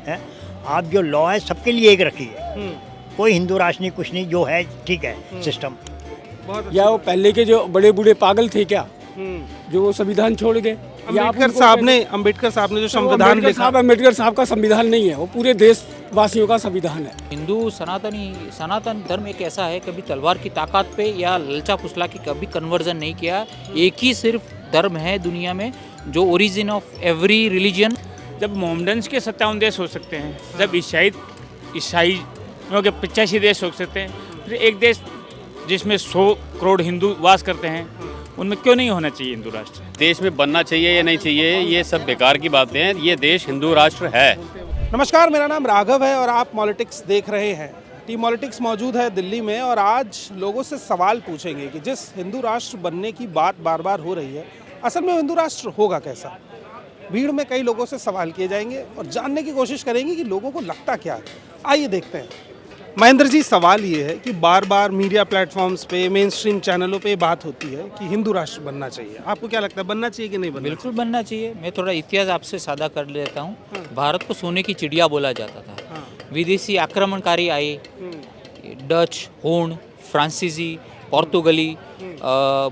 है। आप जो लॉ है सबके लिए एक रखिए, कोई हिंदू राष्ट्र नहीं, कुछ नहीं, जो है ठीक है सिस्टम। या वो पहले के जो बड़े बूढ़े पागल थे क्या, जो वो संविधान छोड़ गए? अम्बेडकर साहब ने जो संविधान लिखा, अम्बेडकर साहब का संविधान नहीं है, वो पूरे देशवासियों का संविधान है। हिंदू सनातन धर्म एक ऐसा है, कभी तलवार की ताकत पे या ललचा फुसला की कभी कन्वर्जन नहीं किया। एक ही सिर्फ धर्म है दुनिया में जो ओरिजिन ऑफ एवरी रिलीजन। जब मोहम्मडन्स के 57 देश हो सकते हैं, जब ईसाइयों के 85 देश हो सकते हैं, फिर एक देश जिसमें 100 करोड़ हिंदू वास करते हैं, उनमें क्यों नहीं होना चाहिए हिंदू राष्ट्र? देश में बनना चाहिए या नहीं चाहिए, ये सब बेकार की बातें हैं। ये देश हिंदू राष्ट्र है। नमस्कार, मेरा नाम राघव है और आप पॉलिटिक्स देख रहे हैं। टीम पॉलिटिक्स मौजूद है दिल्ली में और आज लोगों से सवाल पूछेंगे कि जिस हिंदू राष्ट्र बनने की बात बार बार हो रही है, असल में हिंदू राष्ट्र होगा कैसा। भीड़ में कई लोगों से सवाल किए जाएंगे और जानने की कोशिश करेंगे कि लोगों को लगता क्या है। आइए देखते हैं। महेंद्र जी, सवाल ये है कि बार बार मीडिया प्लेटफॉर्म्स पे, मेन स्ट्रीम चैनलों पे बात होती है कि हिंदू राष्ट्र बनना चाहिए। आपको क्या लगता है, बनना चाहिए कि नहीं बनना? बिल्कुल बनना चाहिए। मैं थोड़ा इतिहास आपसे साझा कर लेता हूँ। भारत को सोने की चिड़िया बोला जाता था। विदेशी आक्रमणकारी आए, डच, हूण, फ्रांसीसी, पोर्तुगली,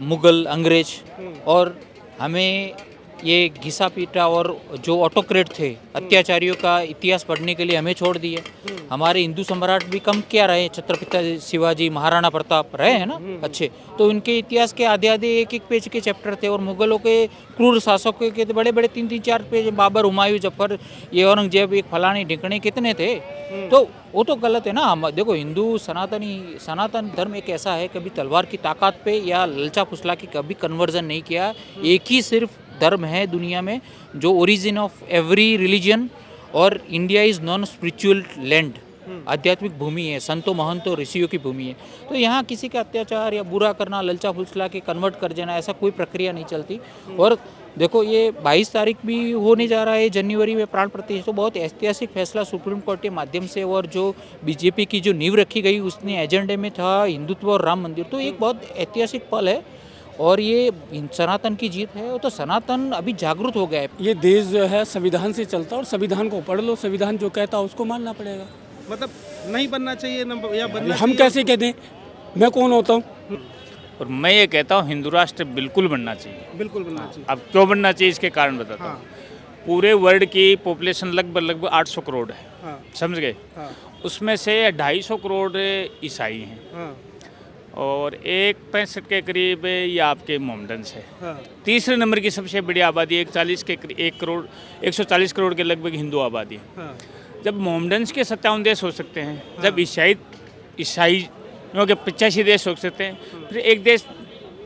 मुगल, अंग्रेज, और हमें ये घिसा पीटा और जो ऑटोक्रेट थे, अत्याचारियों का इतिहास पढ़ने के लिए हमें छोड़ दिए। हमारे हिंदू सम्राट भी कम क्या रहे, छत्रपति शिवाजी, महाराणा प्रताप रहे हैं ना अच्छे, तो उनके इतिहास के आधे आधे एक एक पेज के चैप्टर थे। और मुगलों के क्रूर शासकों के तो बड़े बड़े 3-3-4 पेज, बाबर, हुमायूं, जफर, ये औरंगजेब, एक फलानी ढिकने कितने थे। तो वो तो गलत है ना। हम देखो, हिंदू सनातन धर्म एक ऐसा है, कभी तलवार की ताकत पे या ललचा फुसला की कभी कन्वर्जन नहीं किया। एक ही सिर्फ धर्म है दुनिया में जो ओरिजिन ऑफ एवरी रिलीजन, और India is non spiritual land, आध्यात्मिक भूमि है, संतों महंतों ऋषियों की भूमि है। तो यहाँ किसी का अत्याचार या बुरा करना, ललचा फुसला के कन्वर्ट कर देना, ऐसा कोई प्रक्रिया नहीं चलती। और देखो, ये 22 तारीख भी होने जा रहा है जनवरी में प्राण प्रतिष्ठा, तो बहुत ऐतिहासिक फैसला सुप्रीम कोर्ट के माध्यम से, और जो बीजेपी की जो नींव रखी गई उसने एजेंडे में था हिंदुत्व और राम मंदिर, तो एक बहुत ऐतिहासिक पल है और ये सनातन की जीत है। तो सनातन अभी जागरूक हो गया है। ये देश जो है संविधान से चलता है और संविधान को पढ़ लो, संविधान जो कहता है उसको मानना पड़ेगा। मतलब नहीं बनना चाहिए या बनना हम कैसे कह दें, मैं कौन होता हूँ? और मैं ये कहता हूँ हिंदू राष्ट्र बिल्कुल बनना चाहिए। बिल्कुल बनना चाहिए। अब क्यों बनना चाहिए इसके कारण बताता हूँ। पूरे वर्ल्ड की पॉपुलेशन लगभग 800 करोड़ है, समझ गए। उसमें से 250 करोड़ ईसाई हैं और 165 के करीब ये आपके मोहम्मडन्स है। तीसरे नंबर की सबसे बड़ी आबादी 140 करोड़ के लगभग हिंदू आबादी है। जब मोहम्मडन्स के 57 देश हो सकते हैं, जब ईसाइयों के 85 देश हो सकते हैं, फिर एक देश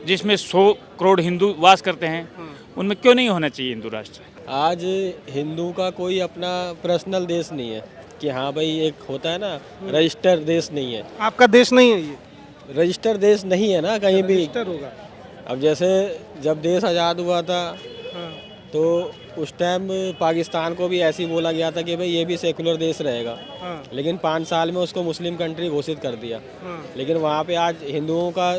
जिसमें 100 करोड़ हिंदू वास करते हैं, उनमें क्यों नहीं होना चाहिए हिंदू राष्ट्र? आज हिंदू का कोई अपना पर्सनल देश नहीं है कि हाँ भाई, एक होता है ना रजिस्टर देश नहीं है। आपका देश नहीं है, ये रजिस्टर देश नहीं है ना कहीं भी। रजिस्टर होगा। अब जैसे जब देश आज़ाद हुआ था तो उस टाइम पाकिस्तान को भी ऐसे ही बोला गया था कि भाई ये भी सेकुलर देश रहेगा, लेकिन 5 साल में उसको मुस्लिम कंट्री घोषित कर दिया। लेकिन वहाँ पे आज हिंदुओं का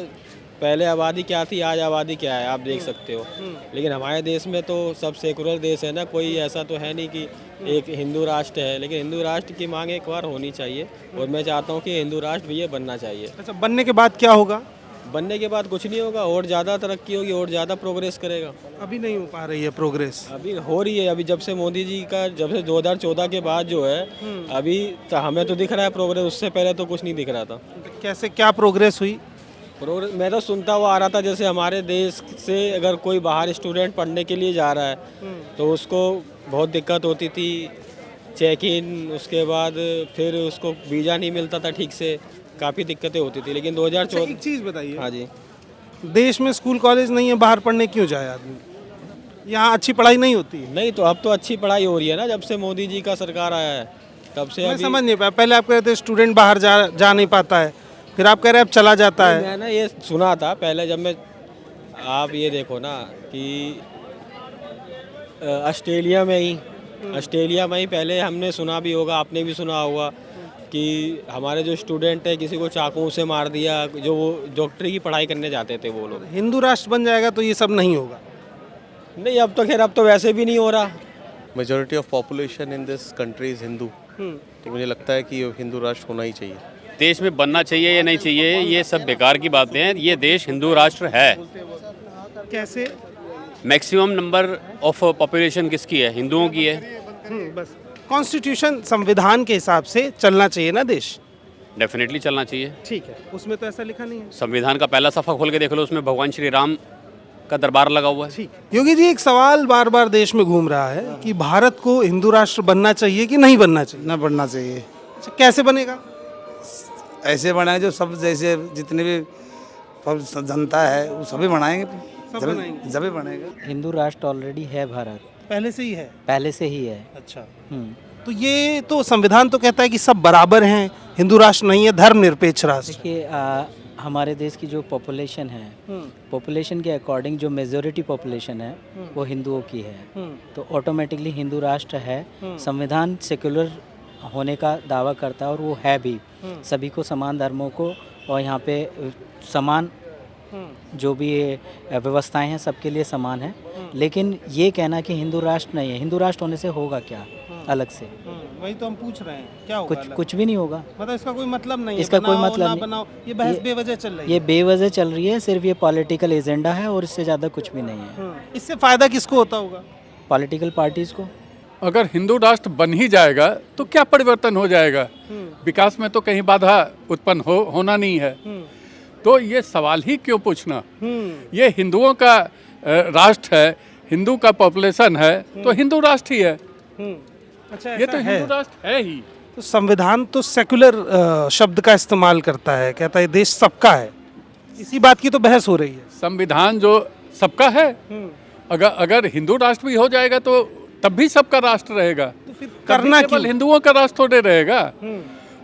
पहले आबादी क्या थी, आज आबादी क्या है, आप देख सकते हो। लेकिन हमारे देश में तो सब सेकुलर देश है ना, कोई ऐसा तो है नहीं कि एक हिंदू राष्ट्र है। लेकिन हिंदू राष्ट्र की मांग एक बार होनी चाहिए और मैं चाहता हूँ कि हिंदू राष्ट्र भी ये बनना चाहिए। अच्छा, बनने के बाद क्या होगा? बनने के बाद कुछ नहीं होगा, और ज़्यादा तरक्की होगी और ज़्यादा प्रोग्रेस करेगा। अभी नहीं हो पा रही है प्रोग्रेस। अभी हो रही है। अभी जब से मोदी जी का, जब से 2014 के बाद जो है, अभी तो हमें तो दिख रहा है प्रोग्रेस, उससे पहले तो कुछ नहीं दिख रहा था। कैसे, क्या प्रोग्रेस हुई? प्रोग्रेस मैं तो सुनता हुआ आ रहा था, जैसे हमारे देश से अगर कोई बाहर स्टूडेंट पढ़ने के लिए जा रहा है तो उसको बहुत दिक्कत होती थी, चेक इन, उसके बाद फिर उसको वीज़ा नहीं मिलता था ठीक से, काफ़ी दिक्कतें होती थी। लेकिन 2014। एक चीज़ बताइए। हाँ जी। देश में स्कूल कॉलेज नहीं है, बाहर पढ़ने क्यों जाए आदमी? यहाँ अच्छी पढ़ाई नहीं होती है? नहीं तो अब तो अच्छी पढ़ाई हो रही है ना, जब से मोदी जी का सरकार आया है तब से। मैं समझ नहीं पाया, पहले आप कह रहे थे स्टूडेंट बाहर जा नहीं पाता है, फिर आप कह रहे हैं अब चला जाता है। मैंने ये सुना था पहले, जब मैं, आप ये देखो ना कि ऑस्ट्रेलिया में ही पहले हमने सुना भी होगा, आपने भी सुना होगा कि हमारे जो स्टूडेंट है किसी को चाकू से मार दिया, जो वो डॉक्टरी की पढ़ाई करने जाते थे वो लोग। हिंदू राष्ट्र बन जाएगा तो ये सब नहीं होगा? नहीं, अब तो खैर अब तो वैसे भी नहीं हो रहा। Majority of population in this country is Hindu, तो मुझे लगता है कि हिंदू राष्ट्र होना ही चाहिए। देश में बनना चाहिए या नहीं चाहिए, ये सब बेकार की बातें हैं। ये देश हिंदू राष्ट्र है। कैसे? मैक्सिमम नंबर ऑफ पॉपुलेशन किसकी है? हिंदुओं की है। बस कॉन्स्टिट्यूशन संविधान के हिसाब से चलना चाहिए ना देश। डेफिनेटली चलना चाहिए। ठीक है, उसमें तो ऐसा लिखा नहीं है। संविधान का पहला सफ़ा खोल के देख लो, उसमें भगवान श्री राम का दरबार लगा हुआ है। ठीक। योगी जी, एक सवाल बार बार देश में घूम रहा है कि भारत को हिंदू राष्ट्र बनना चाहिए कि नहीं बनना चाहिए? न बढ़ना चाहिए। अच्छा, कैसे बनेगा? ऐसे बनाए जो सब जैसे जितने भी जनता है वो सभी बनाएंगे, सब बनाएंगे। जब बनेगा। हिंदू राष्ट्र ऑलरेडी है भारत, पहले से ही है। पहले से ही है। अच्छा, तो ये तो संविधान तो कहता है कि सब बराबर हैं, हिंदू राष्ट्र नहीं है, धर्मनिरपेक्ष राष्ट्र। देखिए हमारे देश की जो पॉपुलेशन है, पॉपुलेशन के अकॉर्डिंग जो मेजॉरिटी पॉपुलेशन है वो हिंदुओं की है, तो ऑटोमेटिकली हिंदू राष्ट्र है। संविधान सेक्युलर होने का दावा करता है और वो है भी, सभी को समान धर्मों को और यहाँ पे समान जो भी व्यवस्थाएं हैं सबके लिए समान है। लेकिन ये कहना कि हिंदू राष्ट्र नहीं है, हिंदू राष्ट्र होने से होगा क्या अलग से? वही तो हम पूछ रहे हैं, क्या होगा? कुछ भी नहीं होगा। मतलब इसका कोई मतलब नहीं है, इसका कोई मतलब ना नहीं। बनाओ, ये बहस बेवजह चल रही है। ये बेवजह चल रही है, सिर्फ ये पॉलिटिकल एजेंडा है और इससे ज़्यादा कुछ भी नहीं है। इससे फायदा किसको होता होगा? पॉलिटिकल पार्टीज को। अगर हिंदू राष्ट्र बन ही जाएगा तो क्या परिवर्तन हो जाएगा? विकास में तो कहीं बाधा उत्पन्न होना नहीं है, तो ये सवाल ही क्यों पूछना? ये हिंदुओं का राष्ट्र है, हिंदू का पॉपुलेशन है, तो हिंदू राष्ट्र ही है। अच्छा, ये तो हिंदू राष्ट्र है ही। तो संविधान तो सेकुलर शब्द का इस्तेमाल करता है, कहता है देश सबका है। इसी बात की तो बहस हो रही है। संविधान जो सबका है, अगर हिंदू राष्ट्र भी हो जाएगा तो तब भी सबका राष्ट्र रहेगा। तो फिर करना केवल हिंदुओं का राष्ट्र थोड़े रहेगा,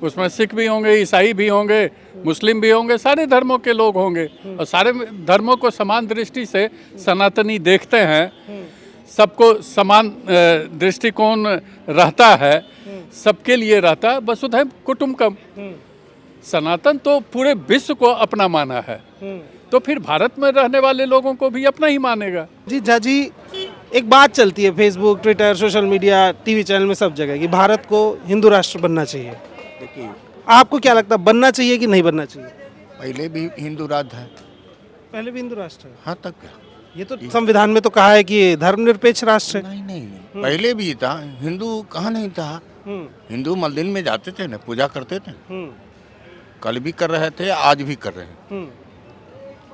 उसमें सिख भी होंगे, ईसाई भी होंगे, मुस्लिम भी होंगे, सारे धर्मों के लोग होंगे और सारे धर्मों को समान दृष्टि से सनातनी देखते हैं। सबको समान दृष्टिकोण रहता है, सबके लिए रहता है, वसुधैव कुटुंबकम। सनातन तो पूरे विश्व को अपना माना है, तो फिर भारत में रहने वाले लोगों को भी अपना ही मानेगा। जी जाजी, एक बात चलती है Facebook, Twitter, social media, TV channel में सब जगह कि भारत को हिंदू राष्ट्र बनना चाहिए। देखिए, आपको क्या लगता है, बनना चाहिए कि नहीं बनना चाहिए? पहले भी हिंदू राज्य है। पहले भी हिंदू राष्ट्र है। हाँ, तब क्या? ये तो संविधान में तो कहा है कि ये धर्मनिरपेक्ष राष्ट्र है। नहीं, पहले भी था। हिंदू कहाँ नहीं था? हिंदू मंदिर में जाते थे ना, पूजा करते थे। कल भी कर रहे थे, आज भी कर रहे हैं।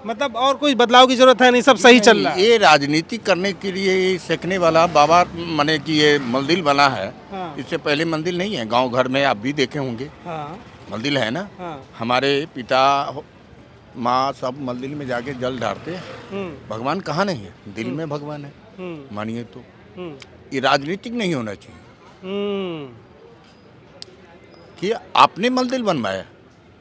मतलब और कोई बदलाव की जरूरत है नहीं, सब सही चल रहा है। ये राजनीति करने के लिए ये सेकने वाला बाबा माने कि ये मंदिर बना है। हाँ। इससे पहले मंदिर नहीं है। गांव घर में आप भी देखे होंगे। हाँ। मंदिर है ना। हाँ। हमारे पिता माँ सब मंदिर में जाके जल ढारते हैं। भगवान कहाँ नहीं है? दिल में भगवान है, मानिए तो। ये राजनीतिक नहीं होना चाहिए कि आपने मंदिर बनवाया,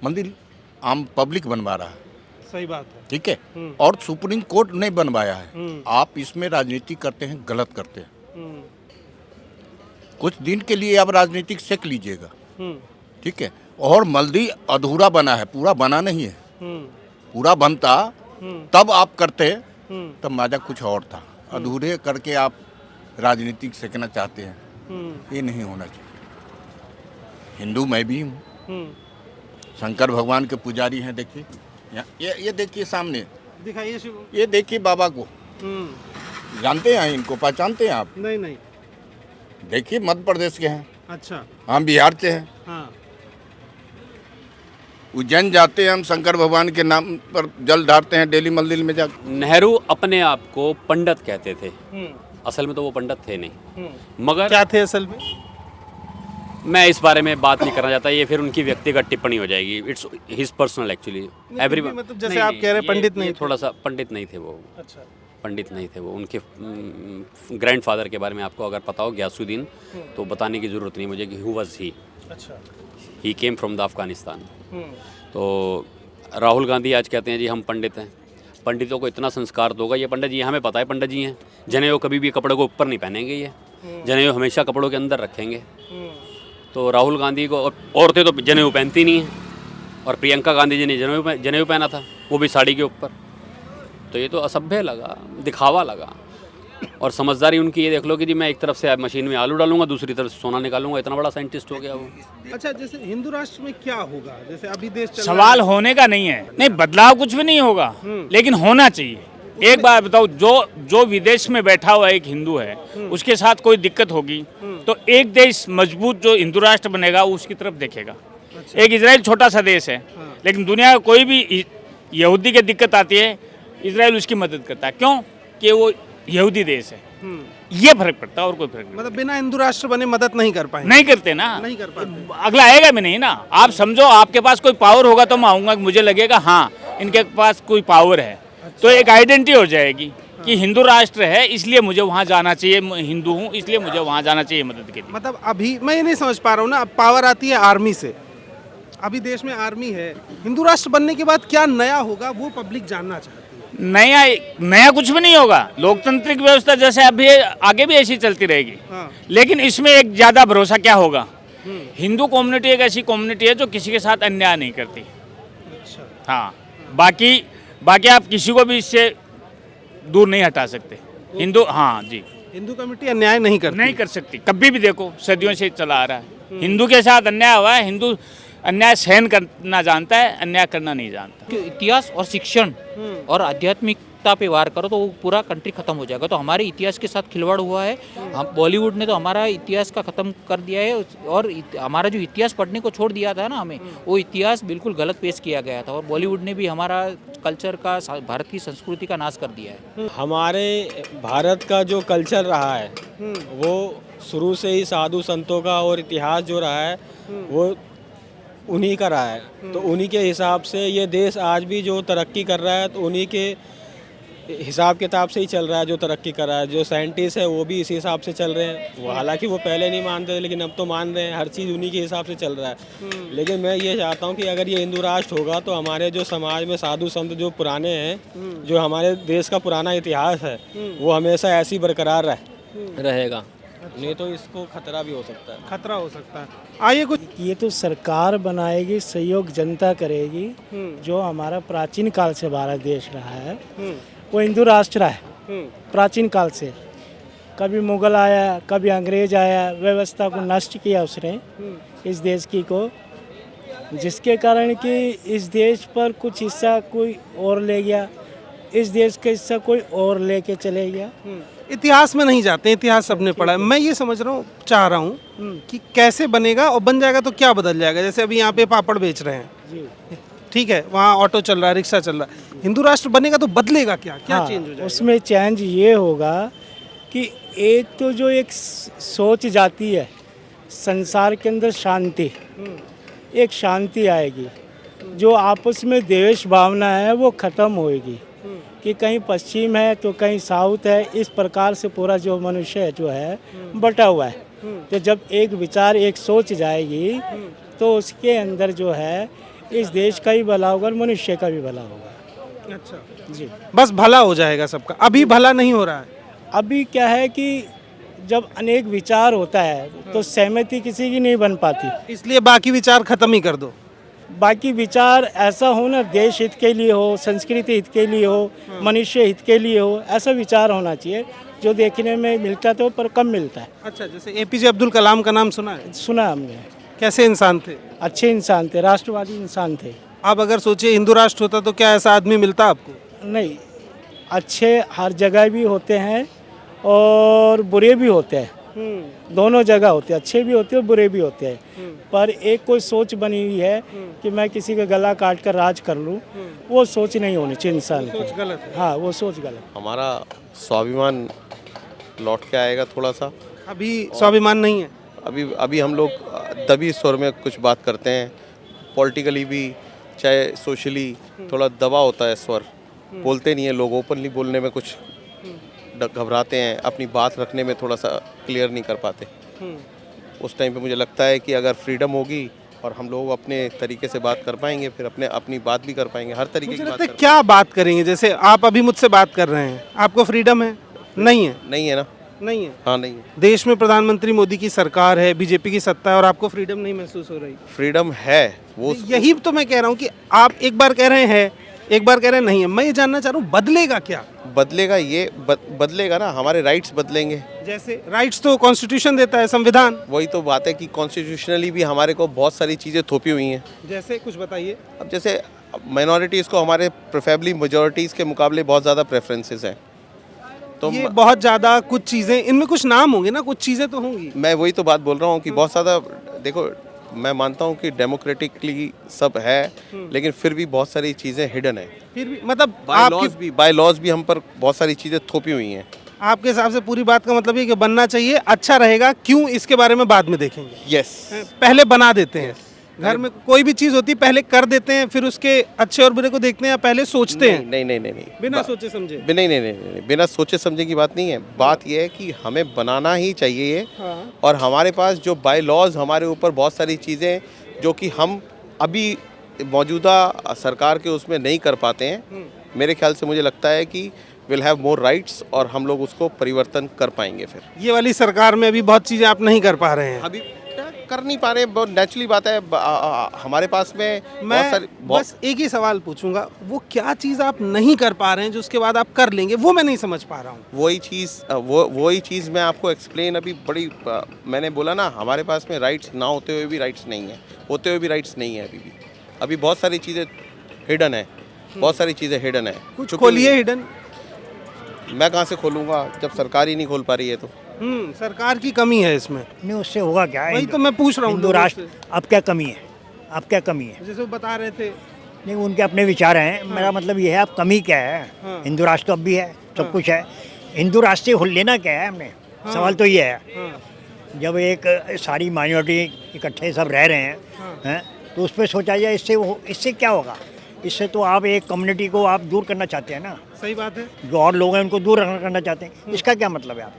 मंदिर आम पब्लिक बनवा रहा है। सही बात है। ठीक है, और सुप्रीम कोर्ट ने बनवाया है। आप इसमें राजनीति करते हैं, गलत करते हैं। कुछ दिन के लिए आप राजनीतिक सेक लीजिएगा, ठीक है। और मंदिर अधूरा बना है, पूरा बना नहीं है। पूरा बनता तब आप करते, तब मजा कुछ और था। अधूरे करके आप राजनीतिक सेकना चाहते हैं, ये नहीं होना चाहिए। हिंदू मैं भी हूँ, शंकर भगवान के पुजारी हैं। देखिए ये देखिए सामने, दिखाइए, ये देखिए बाबा को। जानते हैं इनको, पहचानते हैं आप? नहीं। देखिए मध्य प्रदेश के हैं। अच्छा। हम बिहार से हैं। हाँ। उज्जैन जाते हैं हम, शंकर भगवान के नाम पर जल ढारते हैं डेली मंदिर में जाकर। नेहरू अपने आप को पंडित कहते थे, असल में तो वो पंडित थे नहीं। मगर क्या थे असल में? मैं इस बारे में बात नहीं करना चाहता, ये फिर उनकी व्यक्तिगत टिप्पणी हो जाएगी। It's his personal actually. Everyone, मतलब जैसे आप कह रहे हैं पंडित नहीं, थोड़ा सा पंडित नहीं थे वो। अच्छा, पंडित नहीं थे वो। उनके ग्रैंडफादर के बारे में आपको अगर पता हो, गयासुद्दीन, तो बताने की ज़रूरत नहीं मुझे कि हु वाज ही। अच्छा। ही केम फ्रॉम द अफगानिस्तान। तो राहुल गांधी आज कहते हैं जी हम पंडित हैं। पंडितों को इतना संस्कार दोगा, ये पंडित जी हमें पता है पंडित जी हैं। जनेऊ कभी भी कपड़े को ऊपर नहीं पहनेंगे, ये जनेऊ हमेशा कपड़ों के अंदर रखेंगे। तो राहुल गांधी को, औरतें तो जनेऊ पहनती नहीं हैं, और प्रियंका गांधी जी ने जनेऊ पहना था, वो भी साड़ी के ऊपर। तो ये तो असभ्य लगा, दिखावा लगा। और समझदारी उनकी ये देख लो कि जी मैं एक तरफ से मशीन में आलू डालूंगा, दूसरी तरफ से सोना निकालूंगा, इतना बड़ा साइंटिस्ट हो गया वो। अच्छा, जैसे हिंदू राष्ट्र में क्या होगा, जैसे अभी देश चल सवाल रहा है। होने का नहीं है, नहीं बदलाव कुछ भी नहीं होगा, लेकिन होना चाहिए। एक बात बताओ, जो विदेश में बैठा हुआ एक हिंदू है, उसके साथ कोई दिक्कत होगी तो एक देश मजबूत जो हिंदू राष्ट्र बनेगा वो उसकी तरफ देखेगा। एक इजराइल छोटा सा देश है, लेकिन दुनिया का कोई भी यहूदी की दिक्कत आती है, इजराइल उसकी मदद करता है। क्यों? कि वो यहूदी देश है। ये फर्क पड़ता है और कोई फर्क नहीं। मतलब बिना हिंदू राष्ट्र बने मदद नहीं कर पाएंगे। नहीं करते ना, नहीं कर पाते। अगला आएगा भी नहीं ना। आप समझो आपके पास कोई पावर होगा तो मैं आऊँगा, मुझे लगेगा हाँ इनके पास कोई पावर है, तो एक आइडेंटिटी हो जाएगी कि हिंदू राष्ट्र है इसलिए मुझे वहाँ जाना चाहिए, हिंदू हूँ इसलिए मुझे वहाँ जाना चाहिए मदद के लिए। मतलब अभी मैं ये नहीं समझ पा रहा हूँ ना, अब पावर आती है आर्मी से, अभी देश में आर्मी है, हिंदू राष्ट्र बनने के बाद क्या नया होगा वो पब्लिक जानना चाहती है। नया कुछ भी नहीं होगा। लोकतांत्रिक व्यवस्था जैसे अभी आगे भी ऐसी चलती रहेगी, लेकिन इसमें एक ज्यादा भरोसा क्या होगा, हिंदू कम्युनिटी एक ऐसी कम्युनिटी है जो किसी के साथ अन्याय नहीं करती। हाँ, बाकी आप किसी को भी इससे दूर नहीं हटा सकते। हिंदू, हाँ जी, हिंदू कम्युनिटी अन्याय नहीं कर सकती, कभी भी देखो सदियों से चला आ रहा है। हिंदू के साथ अन्याय हुआ है, हिंदू अन्याय सहन करना जानता है, अन्याय करना नहीं जानता। इतिहास और शिक्षण और आध्यात्मिकता पे वार करो तो वो पूरा कंट्री खत्म हो जाएगा। तो हमारे इतिहास के साथ खिलवाड़ हुआ है। हम बॉलीवुड ने तो हमारा इतिहास का खत्म कर दिया है, और हमारा जो इतिहास पढ़ने को छोड़ दिया था ना हमें, वो इतिहास बिल्कुल गलत पेश किया गया था, और बॉलीवुड ने भी हमारा कल्चर का, भारत की संस्कृति का नाश कर दिया है। हमारे भारत का जो कल्चर रहा है वो शुरू से ही साधु संतों का और इतिहास जो रहा है वो उन्हीं का रहा है। तो उन्हीं के हिसाब से ये देश आज भी जो तरक्की कर रहा है तो उन्हीं के हिसाब किताब से ही चल रहा है। जो तरक्की कर रहा है, जो साइंटिस्ट है वो भी इसी हिसाब से चल रहे हैं। वो हालांकि वो पहले नहीं मानते थे, लेकिन अब तो मान रहे हैं। हर चीज़ उन्हीं के हिसाब से चल रहा है। लेकिन मैं ये चाहता हूँ कि अगर ये हिंदू राष्ट्र होगा तो हमारे जो समाज में साधु संत जो पुराने हैं, जो हमारे देश का पुराना इतिहास है, वो हमेशा ऐसे ही बरकरार रहेगा। नहीं तो इसको खतरा भी हो सकता है। खतरा हो सकता है। आइए कुछ, ये तो सरकार बनाएगी, सहयोग जनता करेगी। जो हमारा प्राचीन काल से भारत देश रहा है वो हिंदू राष्ट्र है। प्राचीन काल से कभी मुगल आया, कभी अंग्रेज आया, व्यवस्था को नष्ट किया उसने इस देश की को, जिसके कारण कि इस देश पर कुछ हिस्सा कोई और ले गया, इस देश का हिस्सा कोई और लेके चले गया। इतिहास में नहीं जाते, इतिहास सबने पढ़ा है। मैं ये समझ रहा हूँ, चाह रहा हूँ कि कैसे बनेगा और बन जाएगा तो क्या बदल जाएगा। जैसे अभी यहाँ पे पापड़ बेच रहे हैं, ठीक है, वहाँ ऑटो चल रहा है, रिक्शा चल रहा है। हिंदू राष्ट्र बनेगा तो बदलेगा क्या चेंज हो जाएगा? उसमें चेंज ये होगा कि एक तो जो एक सोच जाती है संसार के अंदर, शांति, एक शांति आएगी। जो आपस में द्वेष भावना है वो ख़त्म होएगी कि कहीं पश्चिम है तो कहीं साउथ है। इस प्रकार से पूरा जो मनुष्य जो है बटा हुआ है। तो जब एक विचार, एक सोच जाएगी तो उसके अंदर जो है इस देश का भी भला होगा और मनुष्य का भी भला होगा। अच्छा जी, बस भला हो जाएगा सबका। अभी भला नहीं हो रहा है। अभी क्या है कि जब अनेक विचार होता है तो सहमति किसी की नहीं बन पाती, इसलिए बाकी विचार खत्म ही कर दो। बाकी विचार ऐसा हो ना, देश हित के लिए हो, संस्कृति हित के लिए हो, मनुष्य हित के लिए हो, ऐसा विचार होना चाहिए जो देखने में मिलता तो पर कम मिलता है। अच्छा, जैसे एपीजे अब्दुल कलाम का नाम सुना है? सुना हमने। कैसे इंसान थे? अच्छे इंसान थे, राष्ट्रवादी इंसान थे। आप अगर सोचिए हिंदू राष्ट्र होता तो क्या ऐसा आदमी मिलता आपको? नहीं, अच्छे हर जगह भी होते हैं और बुरे भी होते हैं। दोनों जगह होते हैं, अच्छे भी होते हैं और बुरे भी होते हैं। पर एक कोई सोच बनी हुई है कि मैं किसी का गला काट कर राज कर लूं, वो सोच नहीं होनी चाहिए इंसान की। सोच गलत है। हाँ, वो सोच गलत। हमारा स्वाभिमान लौट के आएगा थोड़ा सा। अभी स्वाभिमान नहीं है। अभी हम लोग दबी स्वर में कुछ बात करते हैं, पॉलिटिकली भी चाहे सोशली थोड़ा दबा होता है स्वर। बोलते नहीं है लोग, ओपनली बोलने में कुछ घबराते हैं, अपनी बात रखने में थोड़ा सा क्लियर नहीं कर पाते। उस टाइम पे मुझे लगता है कि अगर फ्रीडम होगी और हम लोग अपने तरीके से बात कर पाएंगे, फिर अपनी बात भी कर पाएंगे, हर तरीके की बात। क्या बात करेंगे? जैसे आप अभी मुझसे बात कर रहे हैं, आपको फ्रीडम है? नहीं है। नहीं है ना? नहीं है। हाँ, नहीं है। देश में प्रधानमंत्री मोदी की सरकार है, बीजेपी की सत्ता है, और आपको फ्रीडम नहीं महसूस हो रही? फ्रीडम है वो। यही तो मैं कह रहा हूँ कि आप एक बार कह रहे हैं एक बार कह रहे हैं नहीं है। मैं ये जानना चाह रहा हूँ बदलेगा क्या? बदलेगा ये बदलेगा ना, हमारे राइट्स बदलेंगे। जैसे राइट्स तो कॉन्स्टिट्यूशन देता है, संविधान। वही तो बात है कि कॉन्स्टिट्यूशनली भी हमारे को बहुत सारी चीज़ें थोपी हुई हैं। जैसे कुछ बताइए। अब जैसे माइनॉरिटीज़ को हमारे प्रेफरेबली मेजॉरिटीज़ के मुकाबले बहुत ज़्यादा प्रेफरेंसेस हैं। तो ये बहुत ज़्यादा कुछ चीज़ें, इनमें कुछ नाम होंगे ना, कुछ चीज़ें तो होंगी। मैं वही तो बात बोल रहा हूँ कि बहुत ज़्यादा, देखो मैं मानता हूँ कि डेमोक्रेटिकली सब है, लेकिन फिर भी बहुत सारी चीज़ें हिडन है। फिर भी मतलब बाय लॉज भी हम पर बहुत सारी चीज़ें थोपी हुई हैं। आपके हिसाब से पूरी बात का मतलब ये कि बनना चाहिए, अच्छा रहेगा, क्यों, इसके बारे में बाद में देखेंगे। यस, पहले बना देते हैं। घर में कोई भी चीज़ होती है पहले कर देते हैं, फिर उसके अच्छे और बुरे को देखते हैं, या पहले सोचते हैं? नहीं, बिना सोचे समझे। नहीं, बिना सोचे समझे की बात नहीं है। बात यह है कि हमें बनाना ही चाहिए ये। और हमारे पास जो बाय लॉज हमारे ऊपर बहुत सारी चीज़ें जो कि हम अभी मौजूदा सरकार के उसमें नहीं कर पाते हैं, मेरे ख्याल से मुझे लगता है कि विल हैव मोर राइट्स और हम लोग उसको परिवर्तन कर पाएंगे। फिर ये वाली सरकार में अभी बहुत चीज़ें आप नहीं कर पा रहे हैं। अभी कर नहीं पा रहे, बहुत नेचुरली बात है। हमारे पास में मैं बस एक ही सवाल पूछूंगा, वो क्या चीज़ आप नहीं कर पा रहे हैं जो उसके बाद आप कर लेंगे, वो मैं नहीं समझ पा रहा हूँ। वही चीज़ मैं आपको एक्सप्लेन अभी मैंने बोला ना, हमारे पास में राइट्स ना होते हुए भी राइट्स नहीं है, होते हुए भी राइट्स नहीं है। अभी बहुत सारी चीज़ें हिडन है, बहुत सारी चीज़ें हिडन है। कुछ खोलिए हिडन। मैं कहाँ से खोलूँगा जब सरकार ही नहीं खोल पा रही है? तो सरकार की कमी है इसमें। नहीं, उससे होगा क्या? वही तो मैं पूछ रहा हूँ। हिंदू राष्ट्र अब क्या कमी है? अब क्या कमी है? जैसे वो बता रहे थे। नहीं, उनके अपने विचार हैं। मेरा मतलब ये है, अब कमी क्या है? हिंदू राष्ट्र तो अब भी है, सब कुछ है। हिंदू राष्ट्र से लेना क्या है हमने? सवाल तो ये है, जब एक सारी माइनॉरिटी इकट्ठे सब रह रहे हैं, तो उस पर सोचा जाए इससे क्या होगा? इससे तो आप एक कम्युनिटी को आप दूर करना चाहते हैं ना। सही बात है। जो और लोग हैं उनको दूर करना चाहते हैं। इसका क्या मतलब है? आप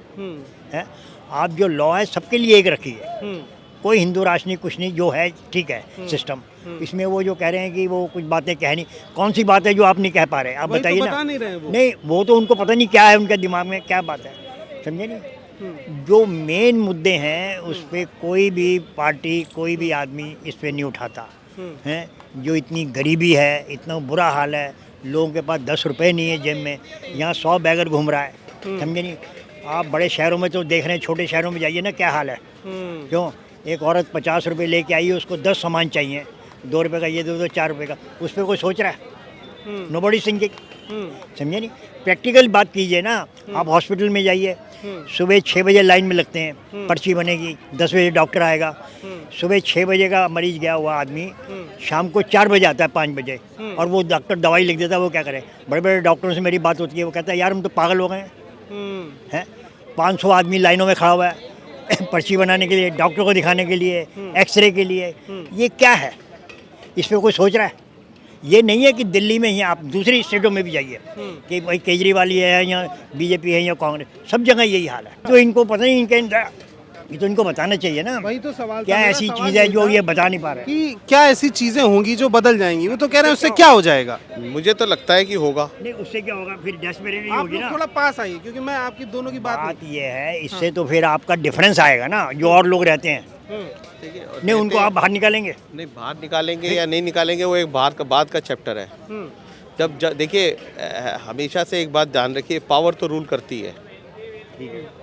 आप जो लॉ है सबके लिए एक रखिए। कोई हिंदू राष्ट्र नहीं, कुछ नहीं, जो है ठीक है सिस्टम। इसमें वो जो कह रहे हैं कि वो कुछ बातें कह नहीं, कौन सी बात है जो आप नहीं कह पा रहे? आप बताइए ना। नहीं, वो तो उनको पता नहीं क्या है उनके दिमाग में, क्या बात है, समझे नहीं? जो मेन मुद्दे हैं उस पर कोई भी पार्टी, कोई भी आदमी इस पर नहीं उठाता है। जो इतनी गरीबी है, इतना बुरा हाल है, लोगों के पास 10 रुपये नहीं है जेब में, यहाँ 100 बैगर घूम रहा है, समझे नहीं? आप बड़े शहरों में तो देख रहे हैं, छोटे शहरों में जाइए ना, क्या हाल है। क्यों? एक औरत 50 रुपये लेके आई है, उसको 10 सामान चाहिए, 2 रुपये का ये दो 4 रुपये का, उस पर कोई सोच रहा है? नोबडी थिंकिंग, समझे नहीं? प्रैक्टिकल बात कीजिए ना। आप हॉस्पिटल में जाइए, सुबह 6 बजे लाइन में लगते हैं, पर्ची बनेगी, 10 बजे डॉक्टर आएगा। सुबह 6 बजे का मरीज गया हुआ आदमी शाम को 4 बजे आता है, 5 बजे, और वो डॉक्टर दवाई लिख देता है। वो क्या करे? बड़े बड़े डॉक्टरों से मेरी बात होती है, वो कहता है यार हम तो पागल हो गए हैं। 500 आदमी लाइनों में खड़ा हुआ है पर्ची बनाने के लिए, डॉक्टर को दिखाने के लिए, एक्सरे के लिए। ये क्या है? इस पर कोई सोच रहा है? ये नहीं है कि दिल्ली में ही, आप दूसरी स्टेटों में भी जाइए कि भाई केजरीवाल ये है या बीजेपी है या कांग्रेस, सब जगह यही हाल है। तो इनको पता नहीं, ये तो इनको बताना चाहिए ना। वही तो सवाल, क्या ऐसी चीज़ है जो ये बता नहीं पा रहे कि क्या ऐसी चीज़ें होंगी जो बदल जाएंगी? वो तो कह रहे हैं उससे क्या हो जाएगा? मुझे तो लगता है कि होगा। नहीं, उससे क्या होगा? फिर डेस्परेटली आप होगी ना। थोड़ा पास आइए, क्योंकि मैं आपकी दोनों की बात ये है, इससे तो फिर आपका डिफरेंस आएगा ना, जो और लोग रहते हैं। नहीं, उनको आप बाहर निकालेंगे? नहीं, बाहर निकालेंगे या नहीं निकालेंगे वो एक बाद का चैप्टर है। जब देखिए, हमेशा से एक बात ध्यान रखिए, पावर तो रूल करती है।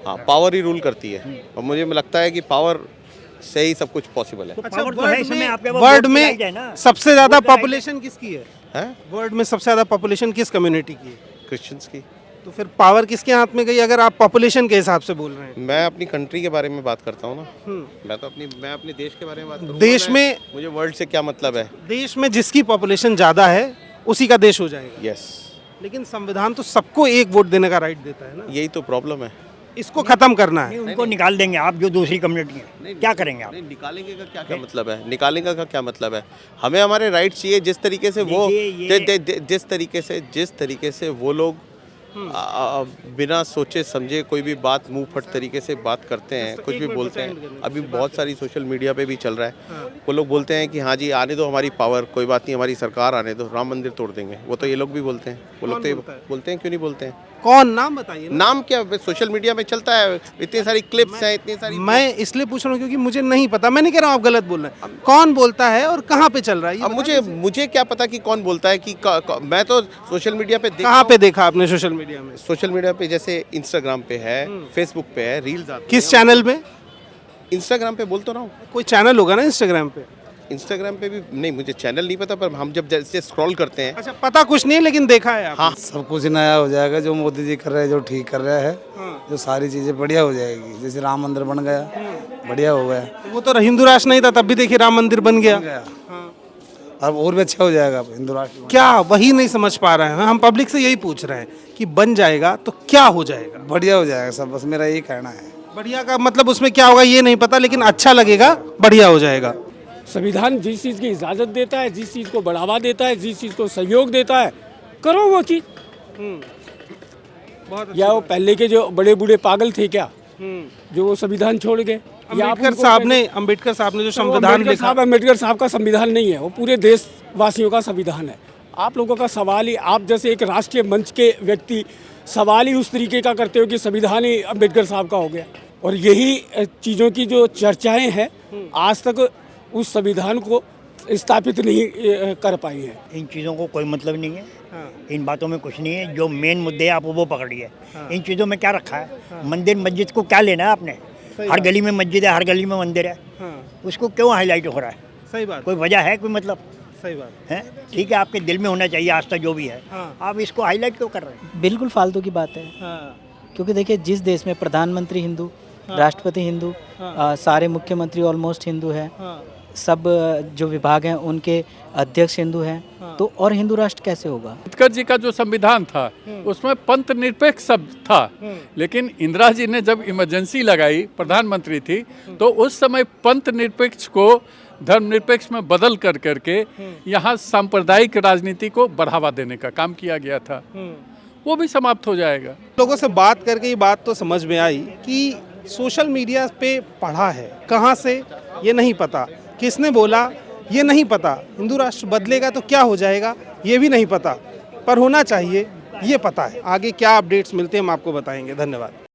हाँ, पावर ही रूल करती है, और मुझे लगता है कि पावर से ही सब कुछ पॉसिबल है। अच्छा, वर्ल्ड में सबसे ज्यादा पॉपुलेशन किसकी है? वर्ल्ड में सबसे ज्यादा पॉपुलेशन किस कम्युनिटी की है? क्रिश्चियंस की। तो फिर पावर किसके हाथ में गई, अगर आप पॉपुलेशन के हिसाब से बोल रहे हैं? मैं अपनी कंट्री के बारे में बात करता हूँ ना। मैं अपने देश के बारे में बात करूँगा। देश में, मुझे वर्ल्ड से क्या मतलब है? देश में जिसकी पॉपुलेशन ज़्यादा है उसी का देश हो जाएगा। यस। लेकिन संविधान तो सबको एक वोट देने का राइट देता है ना। यही तो प्रॉब्लम है, इसको खत्म करना है। उनको निकाल देंगे आप, जो दूसरी कम्युनिटी है, क्या करेंगे आप? नहीं, निकालेंगे का क्या मतलब है? निकालेंगे का क्या मतलब है? हमें हमारे राइट्स चाहिए, जिस तरीके से वो जिस तरीके से वो लोग बिना सोचे समझे कोई भी बात मुंह फट तरीके से बात करते हैं, कुछ भी बोलते हैं। अभी बहुत सारी सोशल मीडिया पे भी चल रहा है। वो लोग बोलते हैं कि हाँ जी आने दो हमारी पावर, कोई बात नहीं, हमारी सरकार आने दो, राम मंदिर तोड़ देंगे। वो तो ये लोग भी बोलते हैं। वो लोग तो बोलते हैं, क्यों नहीं बोलते हैं? कौन, नाम बताइए ना। नाम क्या, सोशल मीडिया में चलता है, इतनी सारी क्लिप्स हैं, इतनी सारी। मैं इसलिए पूछ रहा हूँ क्योंकि मुझे नहीं पता, मैं नहीं कह रहा हूँ आप गलत बोल रहे हैं, कौन बोलता है और कहाँ पे चल रहा है ये अब मुझे क्या पता कि कौन बोलता है, कि मैं तो सोशल मीडिया पे कहाँ पे देखा आपने सोशल मीडिया में? सोशल मीडिया पे जैसे इंस्टाग्राम पे है, फेसबुक पे है, रील्स आती किस चैनल पे? इंस्टाग्राम पे बोल तो रहा हूँ। कोई चैनल होगा ना इंस्टाग्राम पे? इंस्टाग्राम पे भी नहीं, मुझे चैनल नहीं पता, पर हम जब जैसे स्क्रॉल करते हैं। अच्छा, पता कुछ नहीं लेकिन देखा है आपने। हाँ, सब कुछ नया हो जाएगा, जो मोदी जी कर रहे हैं, जो ठीक कर रहे हैं, जो सारी चीज़ें बढ़िया हो जाएगी। जैसे राम मंदिर बन गया, बढ़िया हो गया। वो तो हिंदू राष्ट्र नहीं था, तब भी देखिए राम मंदिर बन गया। अब और भी अच्छा हो जाएगा हिंदू राष्ट्र। क्या वही नहीं समझ पा रहे हैं हम, पब्लिक से यही पूछ रहे हैं कि बन जाएगा तो क्या हो जाएगा? बढ़िया हो जाएगा सब, बस मेरा यही कहना है। बढ़िया का मतलब उसमें क्या होगा ये नहीं पता, लेकिन अच्छा लगेगा, बढ़िया हो जाएगा। संविधान जिस चीज़ की इजाज़त देता है, जिस चीज़ को बढ़ावा देता है, जिस चीज़ को सहयोग देता है, करो वो चीज़। या वो पहले के जो बड़े बूढ़े पागल थे क्या, जो वो संविधान छोड़ गए? अम्बेडकर साहब ने जो संविधान लिखा, अम्बेडकर साहब का संविधान नहीं है, वो पूरे देशवासियों का संविधान है। आप लोगों का सवाल ही, आप जैसे एक राष्ट्रीय मंच के व्यक्ति सवाल ही उस तरीके का करते हो कि संविधान ही अम्बेडकर साहब का हो गया। और यही चीज़ों की जो चर्चाएं हैं आज तक उस संविधान को स्थापित नहीं कर पाई हैं। इन चीज़ों को कोई मतलब नहीं है। इन बातों में कुछ नहीं है। जो मेन मुद्दे हैं आप वो पकड़िए। इन चीज़ों में क्या रखा है? मंदिर मस्जिद को क्या लेना है आपने? हर गली में मस्जिद है, हर गली में मंदिर है, उसको क्यों हाईलाइट हो रहा है? सही बात, कोई वजह है, कोई मतलब? सही बात है। ठीक है, आपके दिल में होना चाहिए आस्था जो भी है, आप इसको हाईलाइट क्यों कर रहे हैं? बिल्कुल फालतू की बात है। क्योंकि देखिए, जिस देश में प्रधानमंत्री हिंदू, राष्ट्रपति हिंदू, सारे मुख्यमंत्री ऑलमोस्ट हिंदू हैं, सब जो विभाग हैं उनके अध्यक्ष हिंदू हैं, तो और हिंदू राष्ट्र कैसे होगा? अम्बेडकर जी का जो संविधान था उसमें पंथ निरपेक्ष शब्द था, लेकिन इंदिरा जी ने जब इमरजेंसी लगाई, प्रधानमंत्री थी, तो उस समय पंथ निरपेक्ष को धर्मनिरपेक्ष में बदल कर करके यहाँ सांप्रदायिक राजनीति को बढ़ावा देने का काम किया गया था, वो भी समाप्त हो जाएगा। लोगों से बात करके ये बात तो समझ में आई कि सोशल मीडिया पे पढ़ा है, कहाँ से ये नहीं पता, किसने बोला ये नहीं पता, हिंदू राष्ट्र बदलेगा तो क्या हो जाएगा ये भी नहीं पता, पर होना चाहिए ये पता है। आगे क्या अपडेट्स मिलते हैं हम आपको बताएंगे। धन्यवाद।